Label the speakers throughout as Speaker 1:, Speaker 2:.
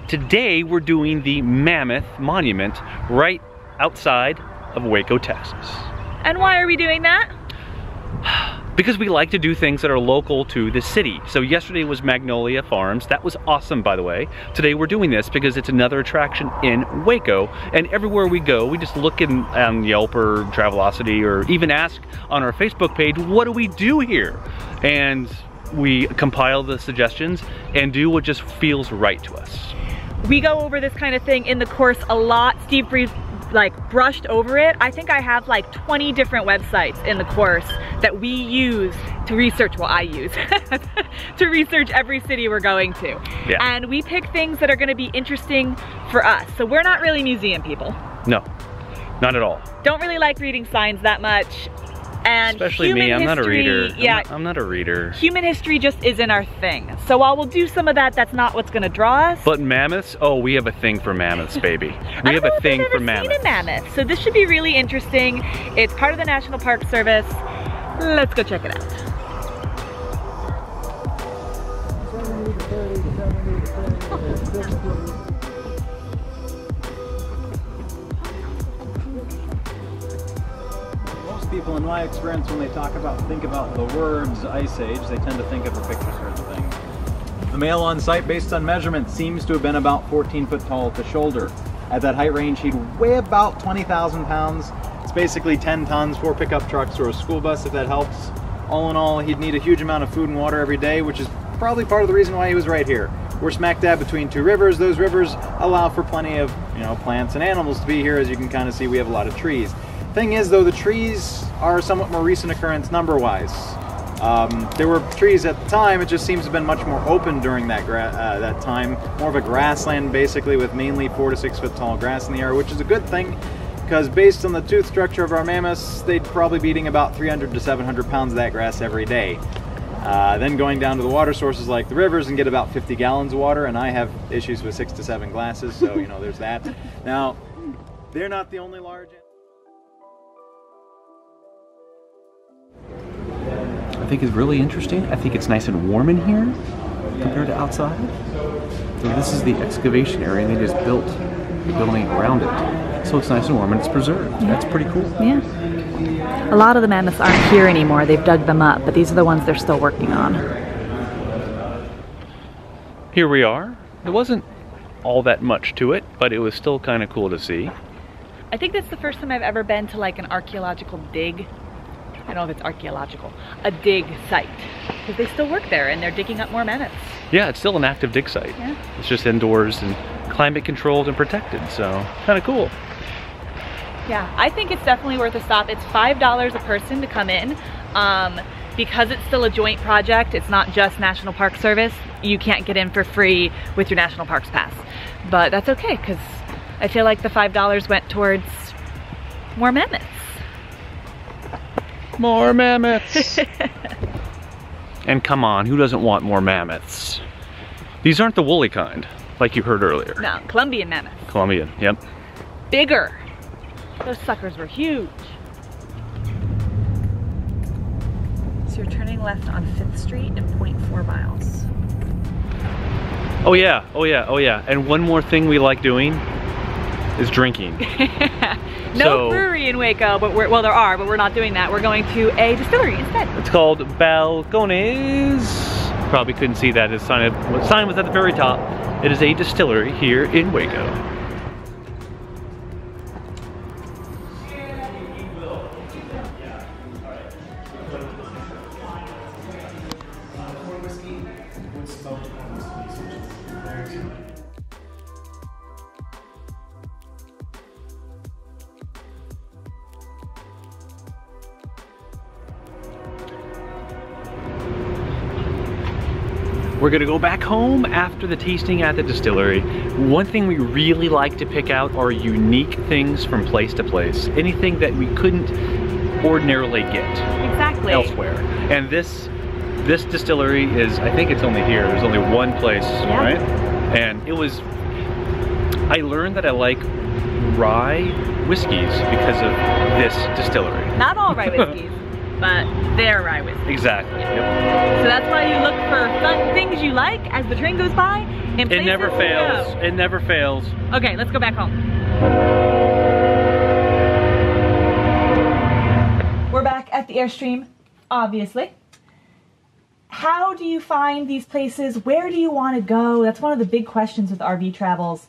Speaker 1: today we're doing the Mammoth Monument right outside of Waco, Texas.
Speaker 2: And why are we doing that?
Speaker 1: Because we like to do things that are local to the city. So yesterday was Magnolia Farms. That was awesome, by the way. Today we're doing this because it's another attraction in Waco. And everywhere we go, we just look on Yelp or Travelocity or even ask on our Facebook page, what do we do here? And we compile the suggestions and do what just feels right to us.
Speaker 2: We go over this kind of thing in the course a lot. Steve brushed over it. I think I have like 20 different websites in the course that we use to research, well I use, to research every city we're going to.
Speaker 1: Yeah.
Speaker 2: And we pick things that are gonna be interesting for us. So we're not really museum people.
Speaker 1: No, not at all.
Speaker 2: Don't really like reading signs that much. And
Speaker 1: especially me, I'm not a reader.
Speaker 2: Yeah,
Speaker 1: I'm not a reader.
Speaker 2: Human history just isn't our thing. So while we'll do some of that, that's not what's gonna draw us.
Speaker 1: But mammoths, oh, we have a thing for mammoths, baby. We have a thing for mammoths. I've never seen a mammoth.
Speaker 2: So this should be really interesting. It's part of the National Park Service. Let's go check it out.
Speaker 3: People in my experience, when they think about the words Ice Age, they tend to think of a picture sort of thing. The male on site, based on measurement, seems to have been about 14 foot tall at the shoulder. At that height range, he'd weigh about 20,000 pounds. It's basically 10 tons, 4 pickup trucks or a school bus, if that helps. All in all, he'd need a huge amount of food and water every day, which is probably part of the reason why he was right here. We're smack dab between two rivers. Those rivers allow for plenty of, plants and animals to be here. As you can kind of see, we have a lot of trees. Thing is, though, the trees are somewhat more recent occurrence number-wise. There were trees at the time. It just seems to have been much more open during that time. More of a grassland, basically, with mainly 4 to 6 foot tall grass in the area, which is a good thing, because based on the tooth structure of our mammoths, they'd probably be eating about 300 to 700 pounds of that grass every day. Then going down to the water sources like the rivers and get about 50 gallons of water, and I have issues with 6 to 7 glasses, so there's that. Now, they're not the only large.
Speaker 1: I think it's really interesting. I think it's nice and warm in here compared to outside. So this is the excavation area, and they just built the building around it. So it's nice and warm and it's preserved. Yeah. That's pretty cool.
Speaker 2: Yeah. A lot of the mammoths aren't here anymore. They've dug them up, but these are the ones they're still working on.
Speaker 1: Here we are. There wasn't all that much to it, but it was still kind of cool to see.
Speaker 2: I think that's the first time I've ever been to like an archaeological dig. I don't know if it's archaeological, a dig site, because they still work there and they're digging up more mammoths.
Speaker 1: Yeah, it's still an active dig site.
Speaker 2: Yeah.
Speaker 1: It's just indoors and climate controlled and protected, so kind of cool.
Speaker 2: Yeah, I think it's definitely worth a stop. It's $5 a person to come in. Because it's still a joint project, it's not just National Park Service, you can't get in for free with your National Parks Pass. But that's okay, because I feel like the $5 went towards more mammoths.
Speaker 1: More mammoths! And come on, who doesn't want more mammoths? These aren't the woolly kind, like you heard earlier.
Speaker 2: No, Columbian mammoths.
Speaker 1: Columbian, yep.
Speaker 2: Bigger. Those suckers were huge. So you're turning left on 5th Street and 0.4 miles.
Speaker 1: Oh yeah, oh yeah, oh yeah. And one more thing we like doing is drinking.
Speaker 2: No brewery in Waco, but well there are, but we're not doing that. We're going to a distillery instead.
Speaker 1: It's called Balcones. Probably couldn't see that. The sign was at the very top. It is a distillery here in Waco. We're gonna go back home after the tasting at the distillery. One thing we really like to pick out are unique things from place to place. Anything that we couldn't ordinarily get elsewhere. And this distillery is, I think it's only here. There's only one place, right? And I learned that I like rye whiskeys because of this distillery.
Speaker 2: Not all rye whiskeys. but their rye whiskey.
Speaker 1: Exactly.
Speaker 2: Yeah.
Speaker 1: Yep.
Speaker 2: So that's why you look for fun things you like as the train goes by. And
Speaker 1: It never fails. It never fails.
Speaker 2: Okay, let's go back home. We're back at the Airstream, obviously. How do you find these places? Where do you want to go? That's one of the big questions with RV travels.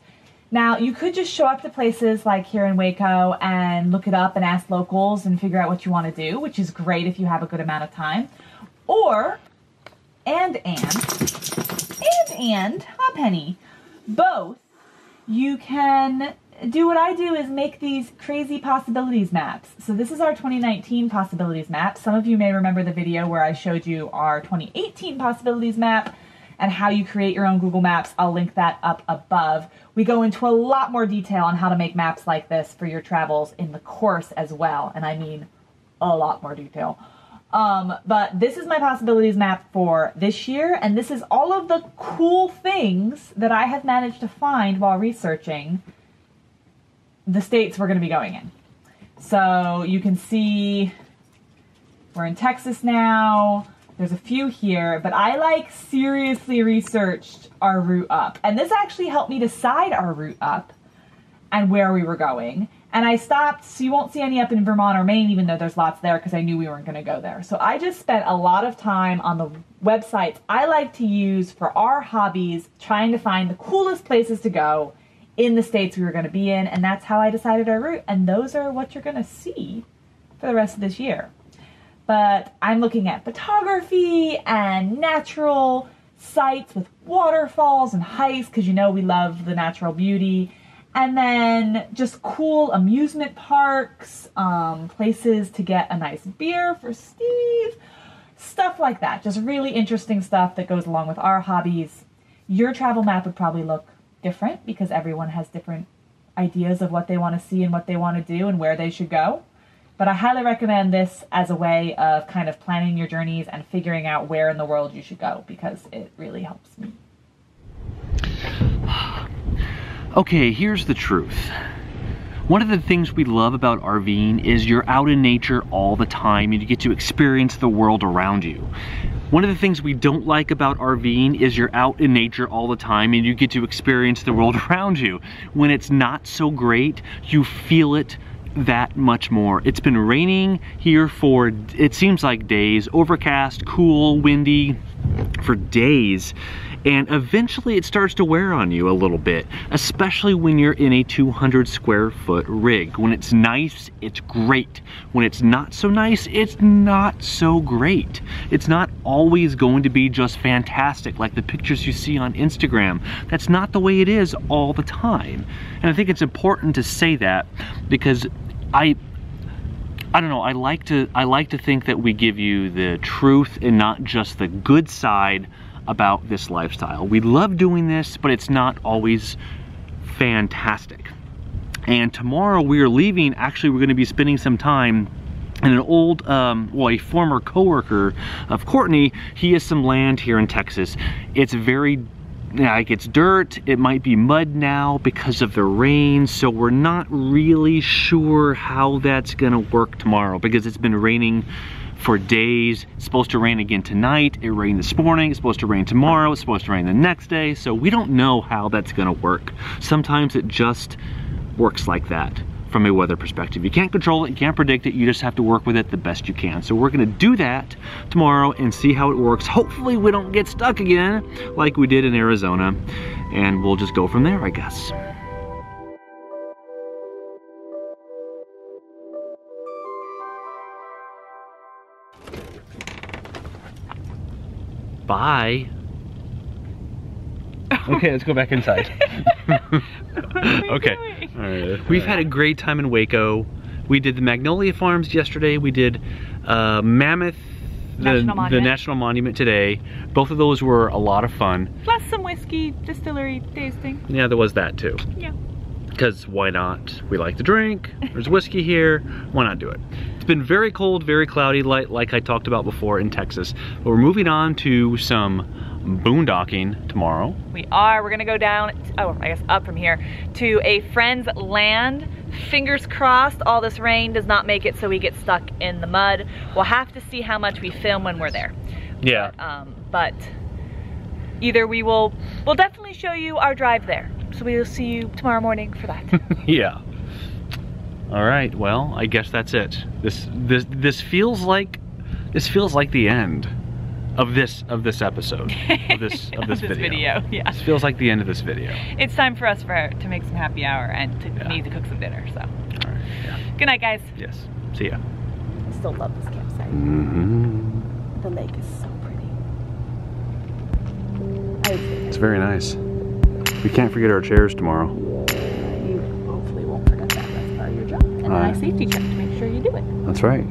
Speaker 2: Now, you could just show up to places like here in Waco and look it up and ask locals and figure out what you want to do, which is great if you have a good amount of time. Or, huh, Penny? Both. You can do what I do is make these crazy possibilities maps. So this is our 2019 possibilities map. Some of you may remember the video where I showed you our 2018 possibilities map and how you create your own Google Maps. I'll link that up above. We go into a lot more detail on how to make maps like this for your travels in the course as well. And I mean a lot more detail. But this is my possibilities map for this year. And this is all of the cool things that I have managed to find while researching the states we're going to be going in. So you can see we're in Texas now. There's a few here, but I seriously researched our route up. And this actually helped me decide our route up and where we were going. And I stopped, so you won't see any up in Vermont or Maine, even though there's lots there because I knew we weren't going to go there. So I just spent a lot of time on the websites I like to use for our hobbies, trying to find the coolest places to go in the states we were going to be in, and that's how I decided our route, and those are what you're going to see for the rest of this year. But I'm looking at photography and natural sites with waterfalls and hikes, because you know we love the natural beauty, and then just cool amusement parks, places to get a nice beer for Steve, stuff like that. Just really interesting stuff that goes along with our hobbies. Your travel map would probably look different because everyone has different ideas of what they want to see and what they want to do and where they should go. But I highly recommend this as a way of kind of planning your journeys and figuring out where in the world you should go, because it really helps me.
Speaker 1: Okay, here's the truth. One of the things we love about RVing is you're out in nature all the time and you get to experience the world around you. One of the things we don't like about RVing is you're out in nature all the time and you get to experience the world around you. When it's not so great, you feel it that much more. It's been raining here for, it seems like days, overcast, cool, windy for days. And eventually it starts to wear on you a little bit, especially when you're in a 200 square foot rig. When it's nice, it's great. When it's not so nice, it's not so great. It's not always going to be just fantastic like the pictures you see on Instagram. That's not the way it is all the time. And I think it's important to say that because I don't know, I like to think that we give you the truth and not just the good side about this lifestyle. We love doing this, but it's not always fantastic. And tomorrow we are leaving. Actually, we're going to be spending some time in an old, well, a former coworker of Courtney. He has some land here in Texas. It's very, like, it's dirt. It might be mud now because of the rain. So we're not really sure how that's going to work tomorrow because it's been raining for days. It's supposed to rain again tonight. It rained this morning. It's supposed to rain tomorrow. It's supposed to rain the next day. So we don't know how that's gonna work. Sometimes it just works like that from a weather perspective. You can't control it, you can't predict it, you just have to work with it the best you can. So we're gonna do that tomorrow and see how it works. Hopefully we don't get stuck again like we did in Arizona, and we'll just go from there, I guess. Bye. Okay, let's go back inside. Okay. All right. We've had a great time in Waco. We did the Magnolia Farms yesterday. We did Mammoth, the National Monument today. Both of those were a lot of fun.
Speaker 2: Plus some whiskey, distillery tasting.
Speaker 1: Yeah, there was that too.
Speaker 2: Yeah.
Speaker 1: Because why not? We like to drink. There's whiskey here. Why not do it? It's been very cold, very cloudy, like I talked about before in Texas. But we're moving on to some boondocking tomorrow.
Speaker 2: We are. We're gonna go down, I guess up from here, to a friend's land. Fingers crossed all this rain does not make it so we get stuck in the mud. We'll have to see how much we film when we're there.
Speaker 1: Yeah.
Speaker 2: But either we'll definitely show you our drive there. So we will see you tomorrow morning for that.
Speaker 1: Yeah. All right. Well, I guess that's it. This feels like the end of this episode of this video.
Speaker 2: Yeah.
Speaker 1: This feels like the end of this video.
Speaker 2: It's time for us to make some happy hour and to me to cook some dinner. So.
Speaker 1: All right. Yeah.
Speaker 2: Good night, guys.
Speaker 1: Yes. See ya.
Speaker 2: I still love this campsite.
Speaker 1: Mm-hmm.
Speaker 2: The lake is so pretty.
Speaker 1: It's very nice. We can't forget our chairs tomorrow.
Speaker 2: You hopefully won't forget that. That's part of your job. And a nice safety check to make sure you do it.
Speaker 1: That's right.